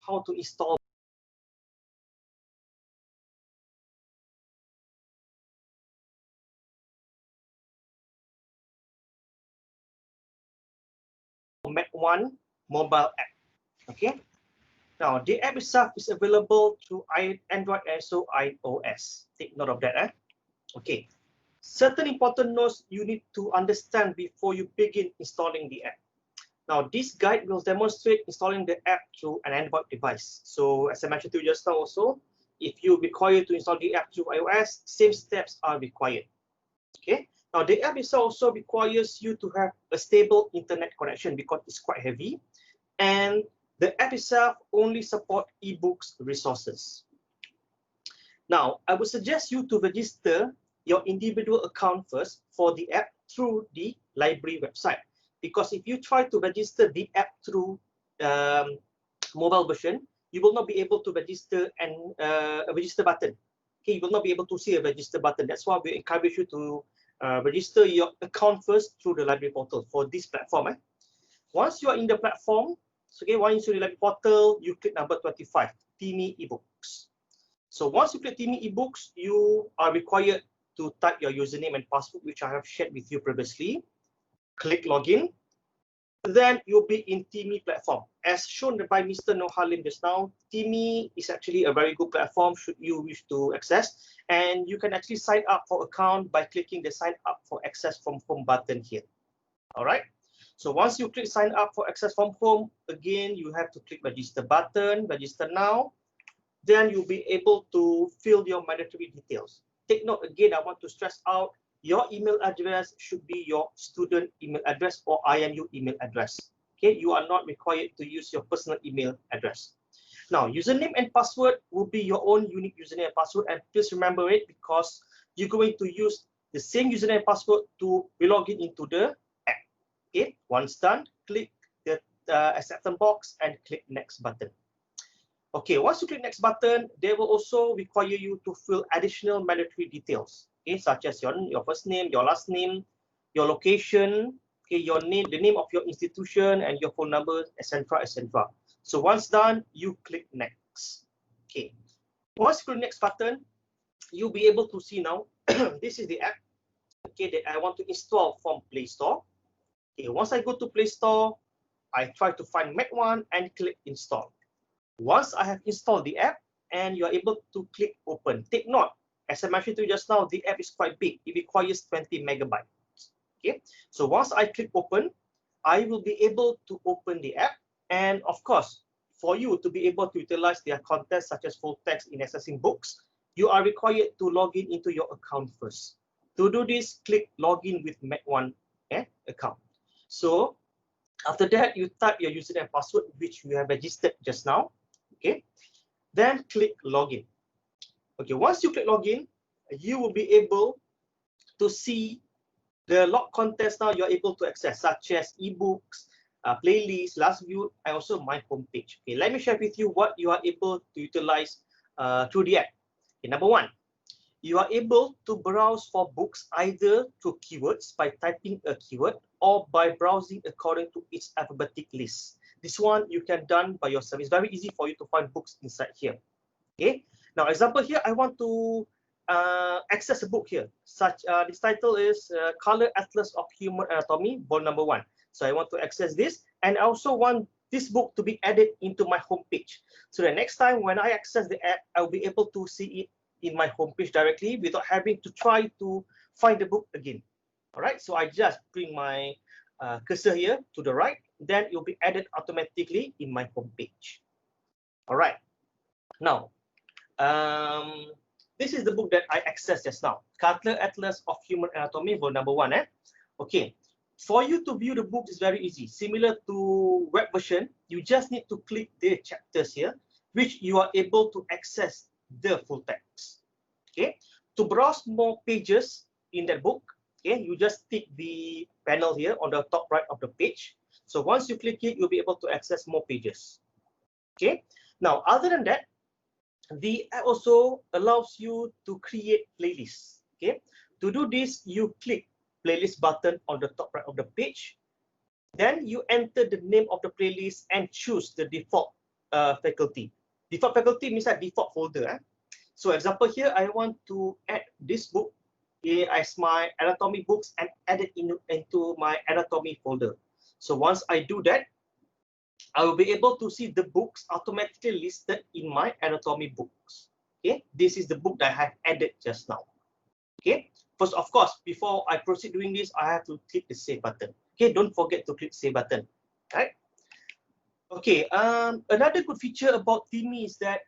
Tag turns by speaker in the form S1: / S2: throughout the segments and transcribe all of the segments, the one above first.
S1: how to install MedOne mobile app. Okay. Now, the app itself is available through Android and also iOS. Take note of that. Okay. Certain important notes you need to understand before you begin installing the app. Now, this guide will demonstrate installing the app through an Android device. So, as I mentioned to you just now also, if you require to install the app through iOS, same steps are required. Okay. Now, the app itself also requires you to have a stable internet connection because it's quite heavy. And the app itself only supports ebooks resources. Now, I would suggest you to register your individual account first for the app through the library website. Because if you try to register the app through mobile version, you will not be able to register a register button. Okay, you will not be able to see a register button. That's why we encourage you to register your account first through the library portal for this platform. Once you are in the platform, okay, once you're in the library portal, you click number 25, TIMI eBooks. So once you click TIMI eBooks, you are required to type your username and password, which I have shared with you previously. Click login. Then you'll be in TIMI platform. As shown by Mr. Nohalim just now, TIMI is actually a very good platform should you wish to access. And you can actually sign up for account by clicking the sign up for access from home button here. All right. So once you click sign up for access from home, again, you have to click register button, register now. Then you'll be able to fill your mandatory details. Take note again, I want to stress out, your email address should be your student email address or IMU email address. Okay, you are not required to use your personal email address. Now, username and password will be your own unique username and password, and please remember it because you're going to use the same username and password to log in into the app. Okay, once done, click the acceptance box and click next button. Okay, once you click next button, they will also require you to fill additional mandatory details, okay, such as your first name, your last name, your location, okay, your name, the name of your institution, and your phone number, etc., etc. So once done, you click next. Okay, once you click next button, you'll be able to see now. This is the app, okay, that I want to install from Play Store. Okay, once I go to Play Store, I try to find MedOne and click install. Once I have installed the app and you are able to click open, take note, as I mentioned to you just now, the app is quite big. It requires 20 megabytes. Okay, so once I click open, I will be able to open the app. And of course, for you to be able to utilize their content such as full text in accessing books, you are required to log in into your account first. To do this, click login with MedOne account. So after that, you type your username and password, which you have registered just now. Okay, then click login. Okay, once you click login, you will be able to see the log contents now you're able to access, such as ebooks, playlists, last viewed, and also my homepage. Okay, let me share with you what you are able to utilize through the app. Okay, number one, you are able to browse for books either through keywords by typing a keyword or by browsing according to its alphabetic list. This one you can done by yourself. It's very easy for you to find books inside here. Okay. Now, example here, I want to access a book here. This title is Color Atlas of Human Anatomy, volume number 1. So I want to access this, and I also want this book to be added into my homepage. So the next time when I access the app, I'll be able to see it in my homepage directly without having to try to find the book again. All right. So I just bring my cursor here to the right, then it will be added automatically in my homepage. All right. Now, this is the book that I accessed just now, Color Atlas of Human Anatomy, volume number 1. Okay. For you to view the book is very easy. Similar to web version, you just need to click the chapters here, which you are able to access the full text. Okay. To browse more pages in that book, okay, you just tick the panel here on the top right of the page. So once you click it, you'll be able to access more pages. Okay. Now, other than that, the app also allows you to create playlists. Okay. To do this, you click playlist button on the top right of the page. Then you enter the name of the playlist and choose the default faculty. Default faculty means that default folder. So example here, I want to add this book as my anatomy books and add it into my anatomy folder. So once I do that, I will be able to see the books automatically listed in my anatomy books. Okay, this is the book that I have added just now. Okay, first, of course, before I proceed doing this, I have to click the save button. Okay, don't forget to click save button. Right. Okay, another good feature about Timi is that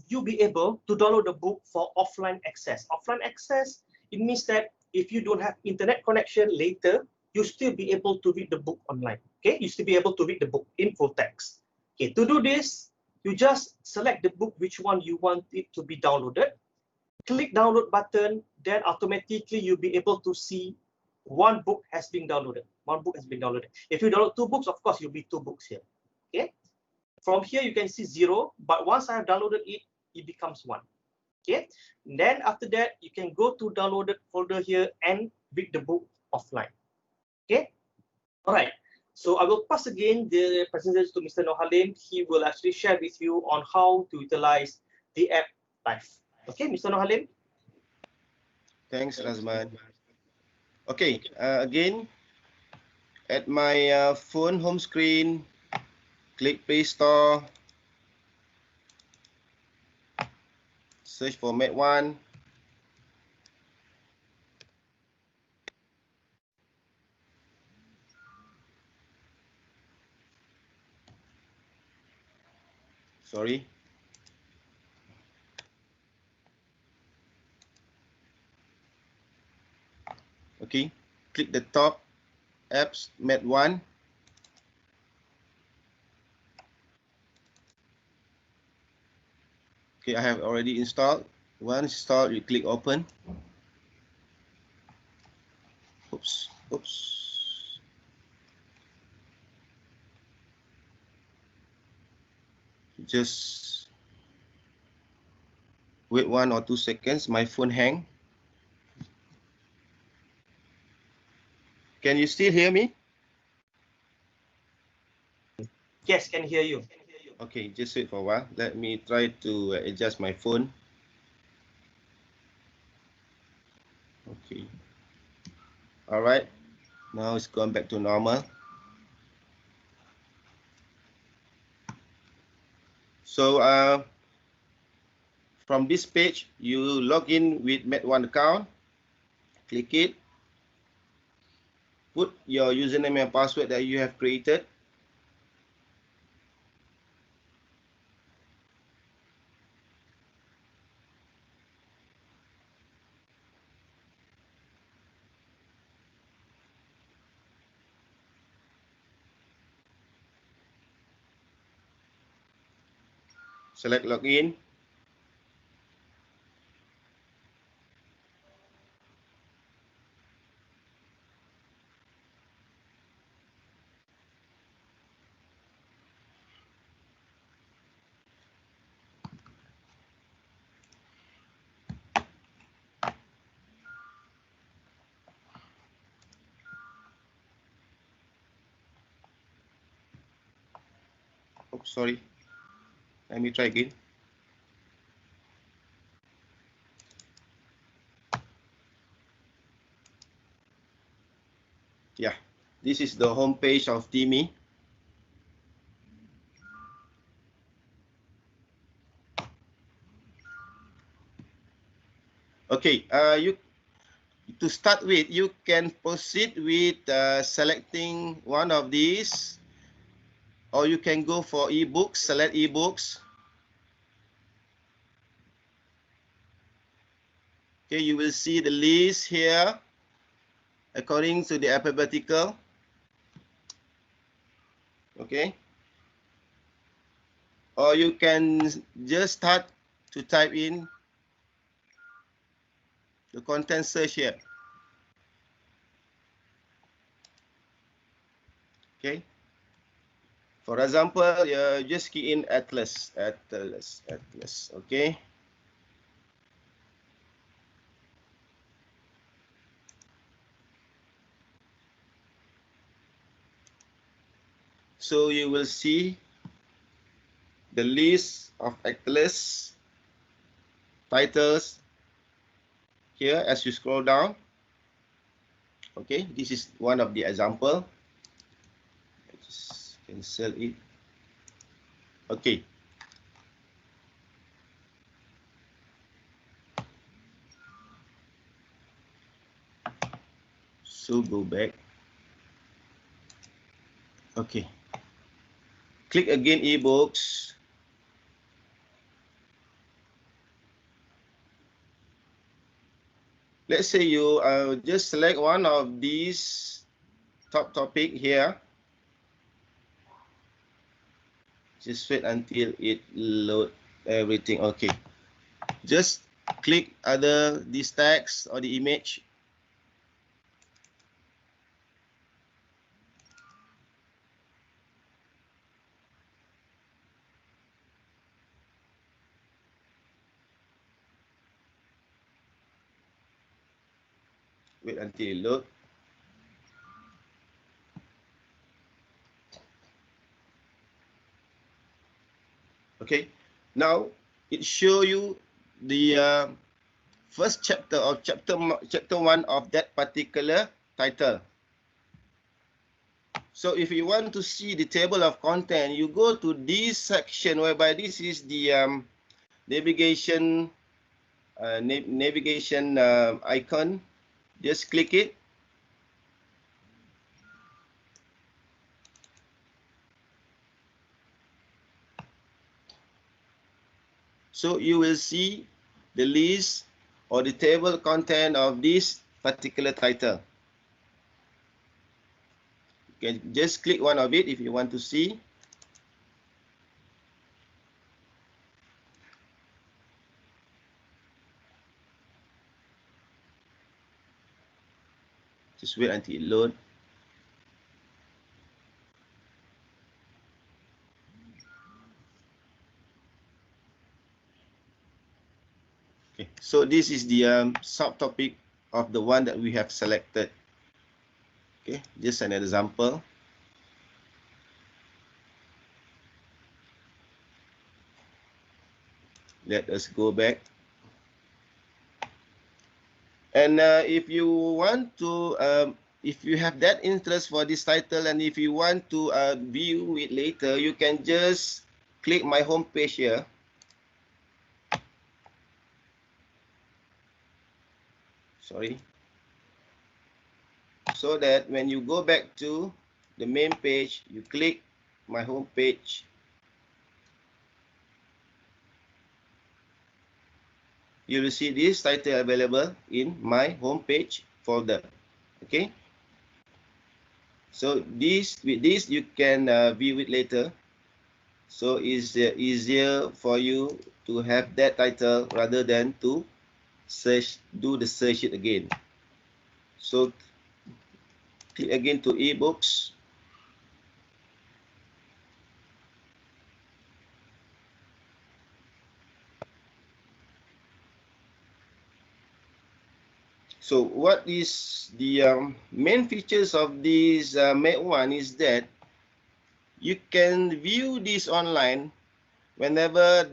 S1: you'll be able to download the book for offline access. Offline access, it means that if you don't have internet connection later, you still be able to read the book online. Okay, you still be able to read the book in full text. Okay, to do this, you just select the book, which one you want it to be downloaded. Click download button, then automatically you'll be able to see one book has been downloaded. One book has been downloaded. If you download two books, of course, you'll be two books here. Okay, from here you can see 0, but once I have downloaded it, it becomes 1. Okay, and then after that you can go to downloaded folder here and read the book offline. Okay, all right. So I will pass again the presentation to Mr. Nohalim. He will actually share with you on how to utilize the app live. Okay, Mr. Nohalim.
S2: Thanks, Razman. Okay, again, at my phone home screen, click Play Store, search for MedOne. Sorry. Okay, click the top apps, MedOne. Okay, I have already installed. Once installed, you click open. Oops. Just wait 1 or 2 seconds. My phone hang. Can you still hear me?
S1: Yes, can hear you.
S2: Okay, just wait for a while. Let me try to adjust my phone. Okay. All right. Now it's gone back to normal. So from this page, you log in with MedOne account. Click it. Put your username and password that you have created. Select login. Oh, sorry. Let me try again. Yeah, this is the home page of Timi. Okay, to start with, you can proceed with selecting one of these, or you can go for ebooks. Select ebooks. Okay, you will see the list here according to the alphabetical. Okay, or you can just start to type in the content search here. Okay, for example, just key in Atlas. Okay. So you will see the list of Atlas titles here as you scroll down. Okay, this is one of the example. I just cancel it. Okay. So go back. Okay. Click again ebooks. Let's say you just select one of these top topic here. Just wait until it load everything. Okay. Just click other this text or the image. Wait until it load. Okay. Now it show you the first chapter of chapter 1 of that particular title. So if you want to see the table of content, you go to this section whereby this is the navigation icon. Just click it. So you will see the list or the table content of this particular title. You can just click one of it if you want to see. Just wait until it load. Okay, so this is the subtopic of the one that we have selected. Okay, just an example. Let us go back. And if you want to, if you have that interest for this title, and if you want to view it later, you can just click my home page here. Sorry. So that when you go back to the main page, you click my home page. You will see this title available in my home page folder. Okay. So with this you can view it later. So it's easier for you to have that title rather than to do the search it again. So click again to ebooks. So what is the main features of this MedOne is that you can view this online whenever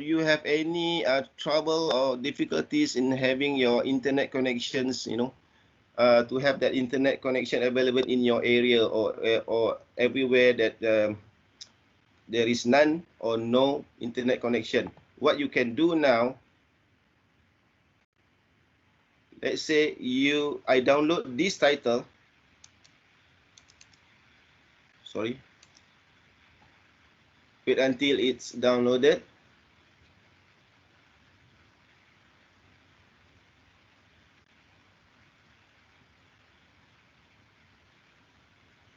S2: you have any trouble or difficulties in having your internet connections, to have that internet connection available in your area or everywhere that there is none or no internet connection. What you can do now, let's say I download this title. Sorry. Wait until it's downloaded.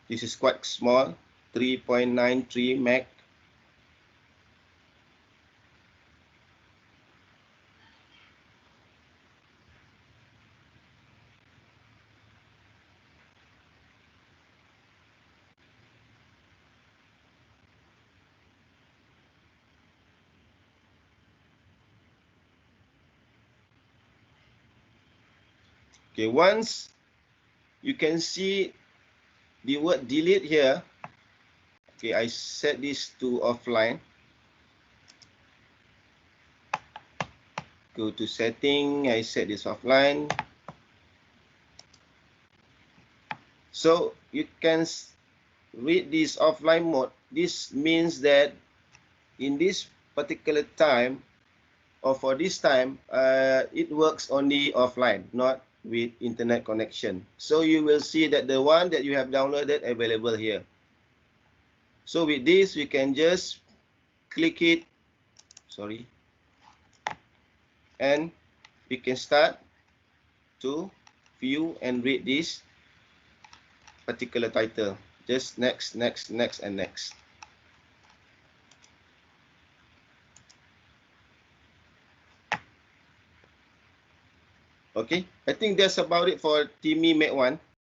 S2: This is quite small, 3.93 meg. Okay, once you can see the word delete here. Okay, I set this to offline. Go to setting, I set this offline. So you can read this offline mode. This means that in this particular time, or for this time, it works only offline, not with internet connection. So you will see that the one that you have downloaded available here. So with this, we can just click it, sorry, and we can start to view and read this particular title. Just next, next, next, and next. Okay, I think that's about it for Timmy MedOne.